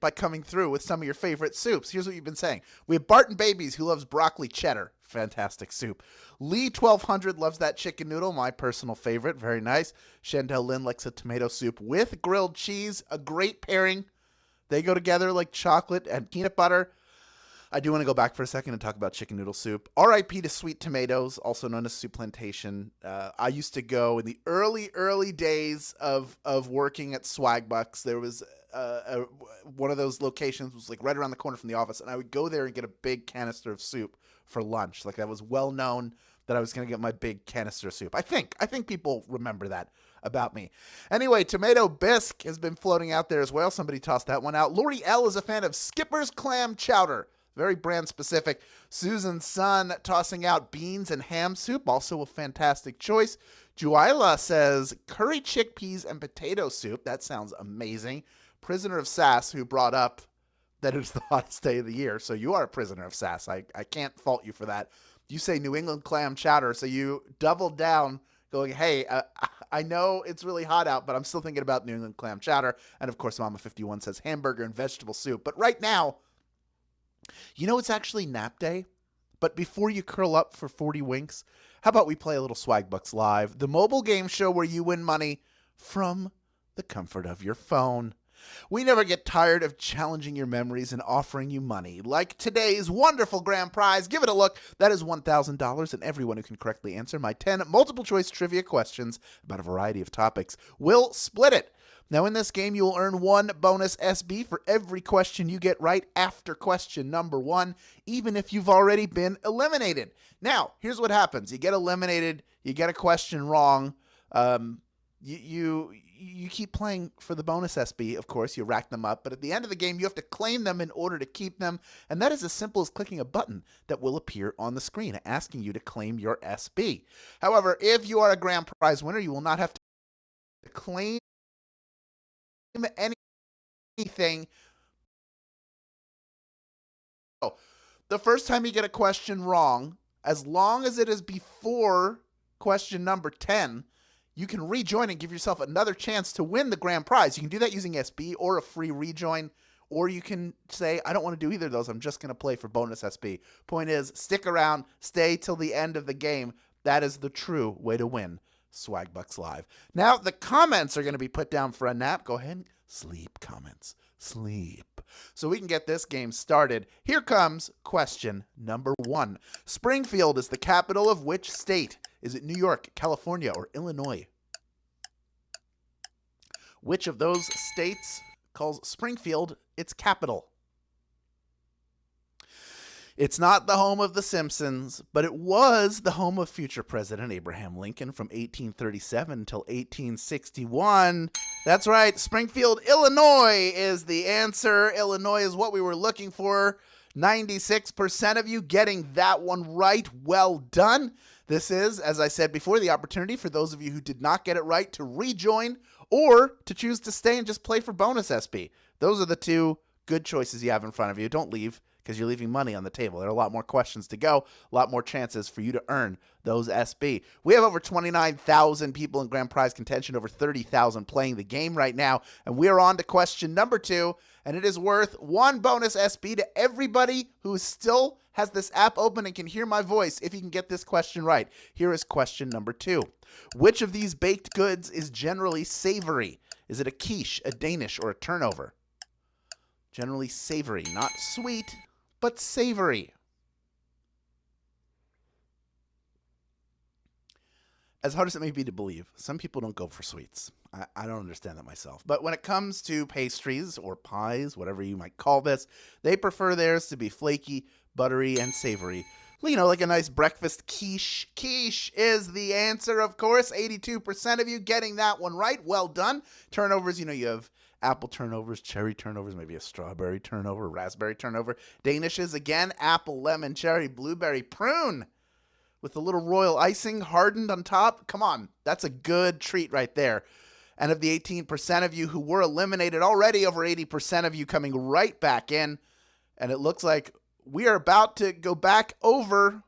by coming through with some of your favorite soups. Here's what you've been saying. We have Barton Babies, who loves broccoli cheddar. Fantastic soup. Lee 1200 loves that chicken noodle, my personal favorite. Very nice. Chantel Lynn likes a tomato soup with grilled cheese. A great pairing. They go together like chocolate and peanut butter. I do want to go back for a second and talk about chicken noodle soup. R.I.P. to Sweet Tomatoes, also known as Soup Plantation. I used to go in the early days of working at Swagbucks. There was one of those locations was like right around the corner from the office, and I would go there and get a big canister of soup for lunch. Like that was well known that I was going to get my big canister of soup. I think people remember that about me. Anyway, Tomato Bisque has been floating out there as well. Somebody tossed that one out. Lori L is a fan of Skipper's Clam Chowder. Very brand specific. Susan Sun tossing out beans and ham soup. Also a fantastic choice. Juila says curry chickpeas and potato soup. That sounds amazing. Prisoner of Sass, who brought up that it's the hottest day of the year. So you are a prisoner of Sass. I can't fault you for that. You say New England clam chowder. So you doubled down going, hey, I know it's really hot out, but I'm still thinking about New England clam chowder. And of course, Mama 51 says hamburger and vegetable soup. But right now, you know, it's actually nap day, but before you curl up for 40 winks, how about we play a little Swagbucks Live, the mobile game show where you win money from the comfort of your phone. We never get tired of challenging your memories and offering you money. Like today's wonderful grand prize. Give it a look. That is $1,000, and everyone who can correctly answer my 10 multiple-choice trivia questions about a variety of topics will split it. Now, in this game, you will earn 1 bonus SB for every question you get right after question number 1, even if you've already been eliminated. Now, here's what happens. You get eliminated. You get a question wrong. You keep playing for the bonus SB, of course. You rack them up. But at the end of the game, you have to claim them in order to keep them. And that is as simple as clicking a button that will appear on the screen asking you to claim your SB. However, if you are a grand prize winner, you will not have to claim anything. The first time you get a question wrong, as long as it is before question number 10, you can rejoin and give yourself another chance to win the grand prize. You can do that using SB or a free rejoin, or you can say, I don't want to do either of those. I'm just going to play for bonus SB. Point is, stick around, stay till the end of the game. That is the true way to win Swagbucks Live. Now, the comments are going to be put down for a nap. Go ahead and sleep, comments. Sleep. So we can get this game started. Here comes question number 1. Springfield is the capital of which state? Is it New York, California, or Illinois? Which of those states calls Springfield its capital? It's not the home of The Simpsons, but it was the home of future President Abraham Lincoln from 1837 until 1861. That's right, Springfield, Illinois is the answer. Illinois is what we were looking for. 96% of you getting that one right. Well done. This is, as I said before, the opportunity for those of you who did not get it right to rejoin or to choose to stay and just play for bonus SB. Those are the two good choices you have in front of you. Don't leave, because you're leaving money on the table. There are a lot more questions to go, a lot more chances for you to earn those SB. We have over 29,000 people in grand prize contention, over 30,000 playing the game right now, and we're on to question number 2, and it is worth 1 bonus SB to everybody who still has this app open and can hear my voice if you can get this question right. Here is question number 2. Which of these baked goods is generally savory? Is it a quiche, a Danish, or a turnover? Generally savory, not sweet, but savory. As hard as it may be to believe, some people don't go for sweets. I don't understand that myself. But when it comes to pastries or pies, whatever you might call this, they prefer theirs to be flaky, buttery, and savory. You know, like a nice breakfast quiche. Quiche is the answer, of course. 82% of you getting that one right. Well done. Turnovers, you know, you have apple turnovers, cherry turnovers, maybe a strawberry turnover, raspberry turnover. Danishes, again, apple, lemon, cherry, blueberry, prune with a little royal icing hardened on top. Come on, that's a good treat right there. And of the 18% of you who were eliminated already, over 80% of you coming right back in. And it looks like we are about to go back over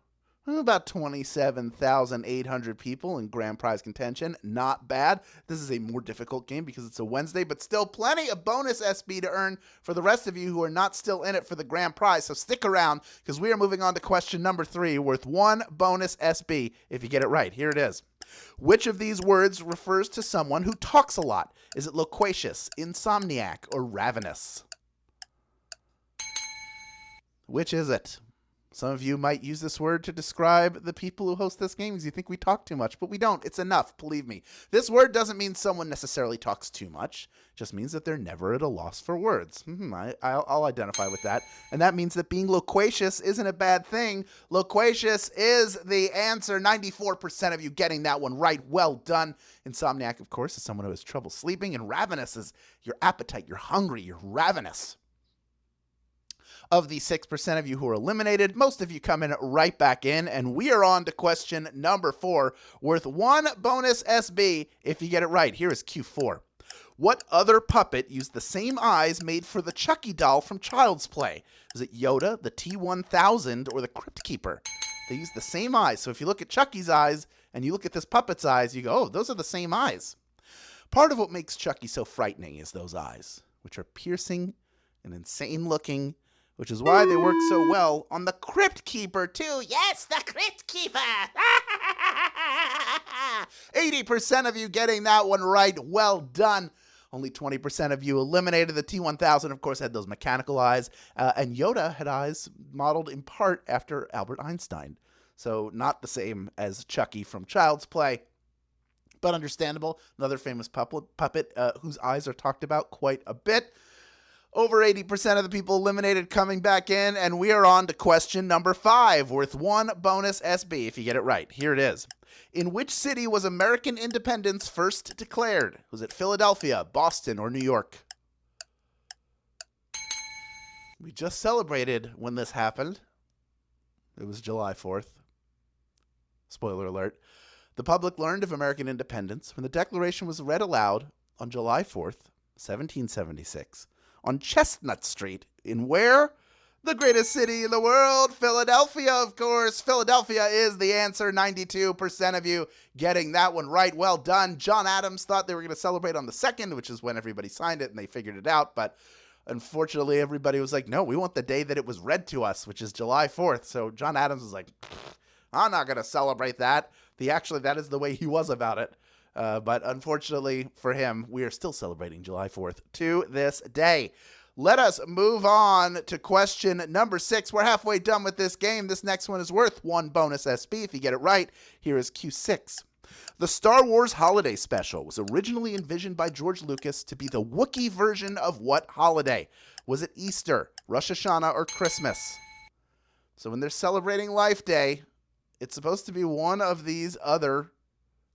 About 27,800 people in grand prize contention. Not bad. This is a more difficult game because it's a Wednesday, but still plenty of bonus SB to earn for the rest of you who are not still in it for the grand prize. So stick around because we are moving on to question number 3, worth 1 bonus SB if you get it right. Here it is. Which of these words refers to someone who talks a lot? Is it loquacious, insomniac, or ravenous? Which is it? Some of you might use this word to describe the people who host this game because you think we talk too much, but we don't. It's enough, believe me. This word doesn't mean someone necessarily talks too much. It just means that they're never at a loss for words. I'll identify with that. And that means that being loquacious isn't a bad thing. Loquacious is the answer. 94% of you getting that one right. Well done. Insomniac, of course, is someone who has trouble sleeping, and ravenous is your appetite. You're hungry. You're ravenous. Of the 6% of you who are eliminated, most of you come in right back in, and we are on to question number 4, worth 1 bonus SB if you get it right. Here is Q4. What other puppet used the same eyes made for the Chucky doll from Child's Play? Is it Yoda, the T-1000, or the Crypt Keeper? They use the same eyes, so if you look at Chucky's eyes and you look at this puppet's eyes, you go, oh, those are the same eyes. Part of what makes Chucky so frightening is those eyes, which are piercing and insane-looking, which is why they work so well on the Crypt Keeper, too. Yes, the Crypt Keeper! 80% of you getting that one right. Well done. Only 20% of you eliminated. The T-1000, of course, had those mechanical eyes. And Yoda had eyes modeled in part after Albert Einstein. So not the same as Chucky from Child's Play, but understandable. Another famous puppet whose eyes are talked about quite a bit. Over 80% of the people eliminated coming back in, and we are on to question number 5, worth 1 bonus SB if you get it right. Here it is. In which city was American independence first declared? Was it Philadelphia, Boston, or New York? We just celebrated when this happened. It was July 4th. Spoiler alert. The public learned of American independence when the Declaration was read aloud on July 4th, 1776. On Chestnut Street in where? The greatest city in the world, Philadelphia, of course. Philadelphia is the answer. 92% of you getting that one right. Well done. John Adams thought they were going to celebrate on the 2nd, which is when everybody signed it and they figured it out. But unfortunately, everybody was like, no, we want the day that it was read to us, which is July 4th. So John Adams was like, I'm not going to celebrate that. That is the way he was about it. But unfortunately for him, we are still celebrating July 4th to this day. Let us move on to question number 6. We're halfway done with this game. This next one is worth 1 bonus SB if you get it right. Here is Q6. The Star Wars Holiday Special was originally envisioned by George Lucas to be the Wookiee version of what holiday? Was it Easter, Rosh Hashanah, or Christmas? So when they're celebrating Life Day, it's supposed to be one of these other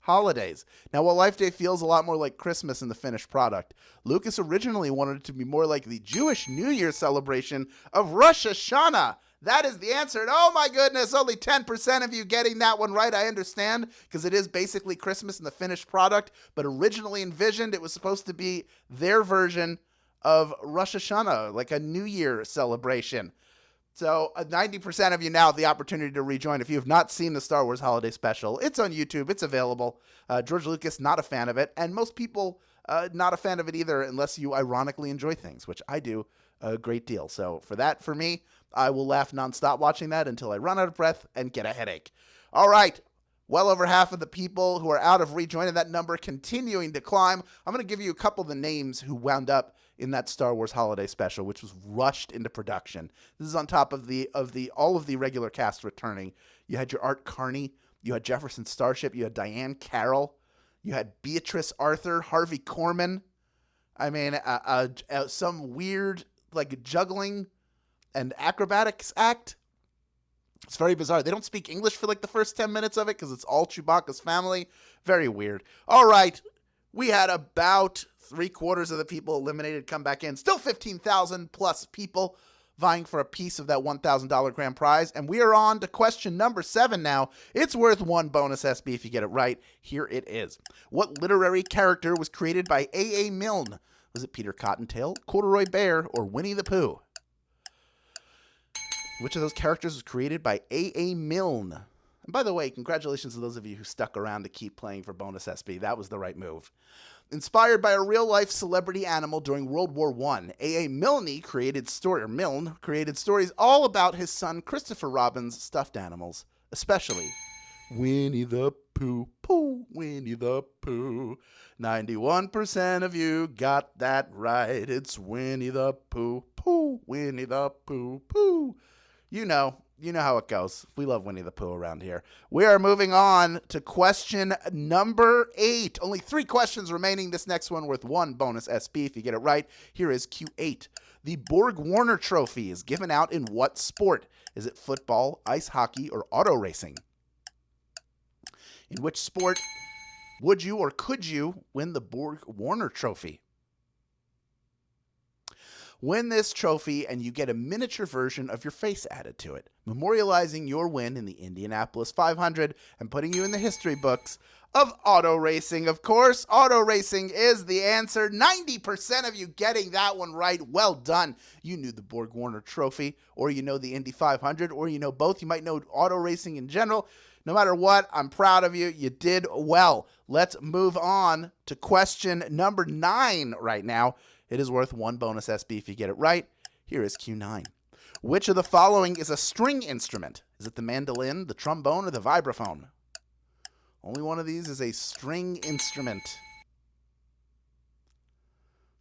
holidays. Now, while Life Day feels a lot more like Christmas in the finished product, Lucas originally wanted it to be more like the Jewish New Year celebration of Rosh Hashanah. That is the answer. And oh my goodness, only 10% of you getting that one right. I understand, because it is basically Christmas in the finished product, but originally envisioned it was supposed to be their version of Rosh Hashanah, like a New Year celebration. So 90% of you now have the opportunity to rejoin. If you have not seen the Star Wars Holiday Special, it's on YouTube. It's available. George Lucas, not a fan of it. And most people, not a fan of it either, unless you ironically enjoy things, which I do a great deal. So for me, I will laugh nonstop watching that until I run out of breath and get a headache. All right. Well over half of the people who are out of rejoining, that number continuing to climb. I'm going to give you a couple of the names who wound up in that Star Wars Holiday Special, which was rushed into production. This is on top of all of the regular cast returning. You had your Art Carney, you had Jefferson Starship, you had Diane Carroll, you had Beatrice Arthur, Harvey Korman. I mean, some weird like juggling and acrobatics act. It's very bizarre. They don't speak English for like the first 10 minutes of it because it's all Chewbacca's family. Very weird. All right. We had about 3/4 of the people eliminated come back in. Still 15,000 plus people vying for a piece of that $1,000 grand prize. And we are on to question number 7 now. It's worth 1 bonus SB if you get it right. Here it is. What literary character was created by A.A. Milne? Was it Peter Cottontail, Corduroy Bear, or Winnie the Pooh? Which of those characters was created by A.A. Milne? And by the way, congratulations to those of you who stuck around to keep playing for bonus SB. That was the right move. Inspired by a real-life celebrity animal during World War I, A.A. Milne created stories all about his son Christopher Robin's stuffed animals, especially Winnie the Pooh, Pooh, Winnie the Pooh. 91% of you got that right. It's Winnie the Pooh, Pooh, Winnie the Pooh, Pooh. You know how it goes. We love Winnie the Pooh around here. We are moving on to question number 8. Only 3 questions remaining. This next one worth 1 bonus SB if you get it right. Here is Q8. The Borg-Warner Trophy is given out in what sport? Is it football, ice hockey, or auto racing? In which sport would you or could you win the Borg-Warner Trophy? Win this trophy and you get a miniature version of your face added to it, memorializing your win in the Indianapolis 500 and putting you in the history books of auto racing. Of course, auto racing is the answer. 90% of you getting that one right. Well done. You knew the Borg-Warner Trophy, or you know the Indy 500, or you know both. You might know auto racing in general. No matter what, I'm proud of you. You did well. Let's move on to question number 9 right now. It is worth 1 bonus SB if you get it right. Here is Q9. Which of the following is a string instrument? Is it the mandolin, the trombone, or the vibraphone? Only one of these is a string instrument.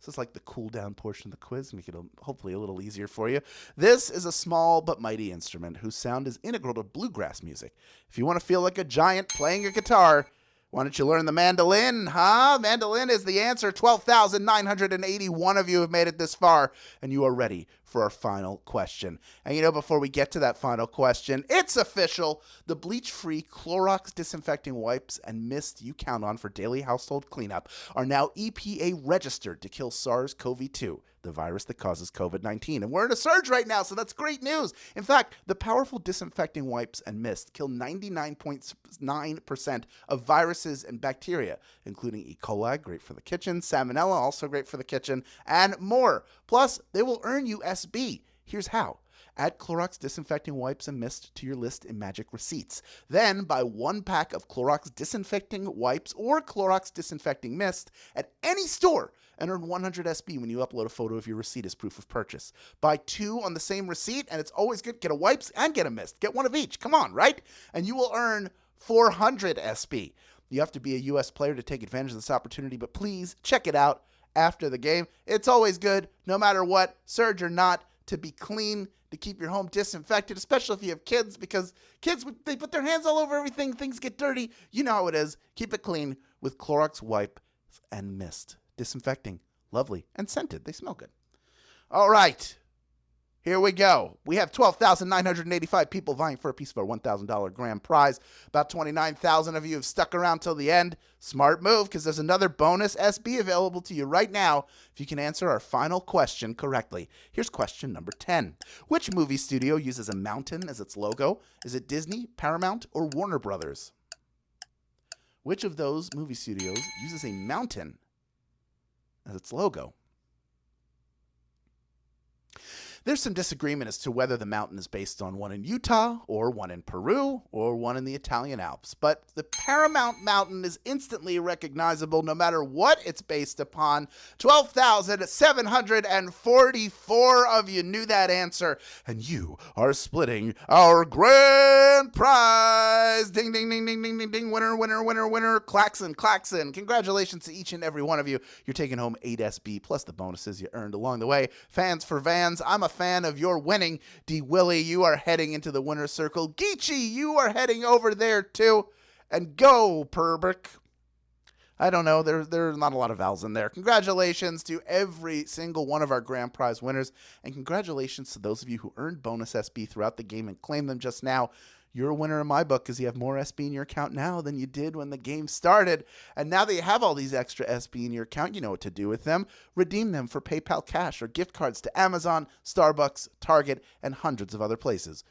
This is like the cool down portion of the quiz, make it hopefully a little easier for you. This is a small but mighty instrument whose sound is integral to bluegrass music. If you want to feel like a giant playing a guitar, why don't you learn the mandolin, huh? Mandolin is the answer. 12,981 of you have made it this far, and you are ready for our final question. And before we get to that final question, it's official. The bleach-free Clorox disinfecting wipes and mist you count on for daily household cleanup are now EPA registered to kill SARS-CoV-2, the virus that causes COVID-19. And we're in a surge right now, so that's great news. In fact, the powerful disinfecting wipes and mist kill 99.9% of viruses and bacteria, including E. coli, great for the kitchen, salmonella, also great for the kitchen, and more. Plus, they will earn you SB. Here's how. Add Clorox disinfecting wipes and mist to your list in Magic Receipts. Then buy 1 pack of Clorox disinfecting wipes or Clorox disinfecting mist at any store and earn 100 SB when you upload a photo of your receipt as proof of purchase. Buy 2 on the same receipt, and it's always good. Get a wipes and get a mist. Get 1 of each. Come on, right? And you will earn 400 SB. You have to be a U.S. player to take advantage of this opportunity, but please check it out after the game. It's always good, no matter what, surge or not, to be clean, to keep your home disinfected, especially if you have kids, because kids, they put their hands all over everything. Things get dirty. You know how it is. Keep it clean with Clorox wipe and mist. Disinfecting, lovely, and scented. They smell good. All right. Here we go. We have 12,985 people vying for a piece of our $1,000 grand prize. About 29,000 of you have stuck around till the end. Smart move, because there's another bonus SB available to you right now if you can answer our final question correctly. Here's question number 10. Which movie studio uses a mountain as its logo? Is it Disney, Paramount, or Warner Brothers? Which of those movie studios uses a mountain as its logo? There's some disagreement as to whether the mountain is based on one in Utah, or one in Peru, or one in the Italian Alps. But the Paramount Mountain is instantly recognizable no matter what it's based upon. 12,744 of you knew that answer, and you are splitting our grand prize. Ding, ding, ding, ding, ding, ding, ding. Winner, winner, winner, winner. Klaxon, klaxon. Congratulations to each and every one of you. You're taking home 8 SB plus the bonuses you earned along the way. Fans for Vans, I'm a fan of your winning. D. Willie, you are heading into the winner's circle. Geechee, you are heading over there too. And go, Perbrick. I don't know. There's not a lot of vowels in there. Congratulations to every single one of our grand prize winners. And congratulations to those of you who earned bonus SB throughout the game and claimed them just now. You're a winner in my book because you have more SB in your account now than you did when the game started. And now that you have all these extra SB in your account, you know what to do with them. Redeem them for PayPal cash or gift cards to Amazon, Starbucks, Target, and hundreds of other places.